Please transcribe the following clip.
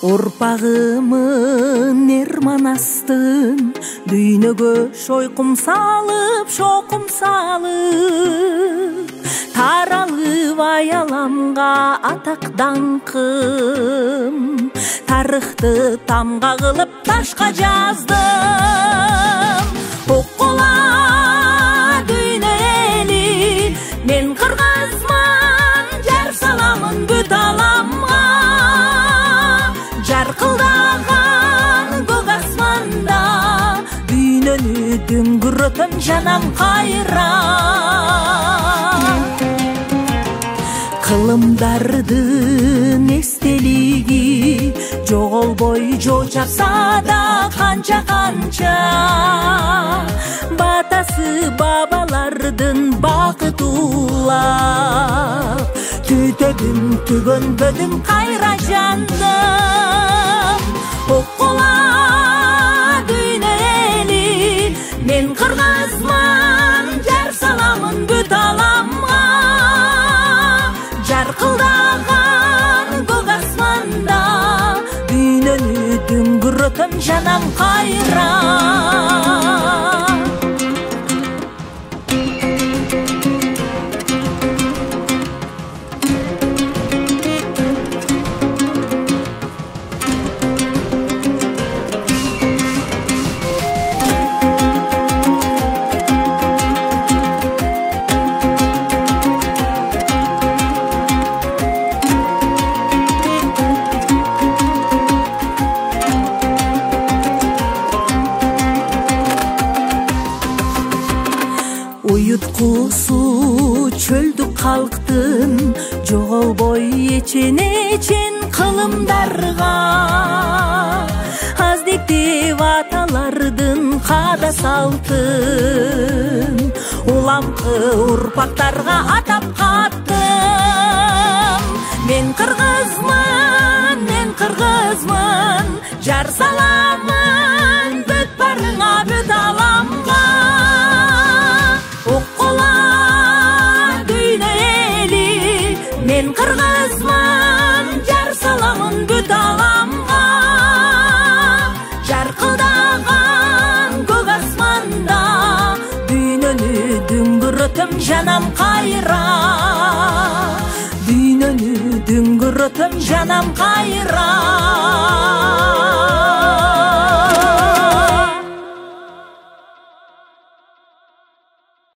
Урпагымын эрманастын дүйнөгө шойкум салып, шокум салып, таралып аяламга атак даңкым, тарыхты тамга кылып ташка жаздым. Оккола дүйнө эли, мен кыргызман, жар саламын бүт аламга. Жаркылдаган көк асманда дүйнөнү дүңгүрөтөм жанам кайра. Кылымдардын эстелиги жоголбой жочапса да канча батасы бабалардын бакыт улап түтөдүм түгөнбөдүм кайра жандым. Оккола дүйнө эли, мен кыргызман, жар саламын бүт аламга. Жаркылдаган көк асманда дүйнөнү дүңгүрөтөм жанам кайра. Уюткусу чөлдүк калктын жоголбой эчен кылымдарга. Аздектеп аталардын каада салтын уламкы урпактарга атап каттым. Мен кыргызмын, жар саламын бүт барыңа, бүт аламга. Оккола дүйнө эли, мен кыргызмын, жар саламын бүт аламга. Жаркылдаган көк асманда дүйнөнү дүңгүрөтөм жанам кайра. Дүйнөнү дүңгүрөтөм жанам кайра.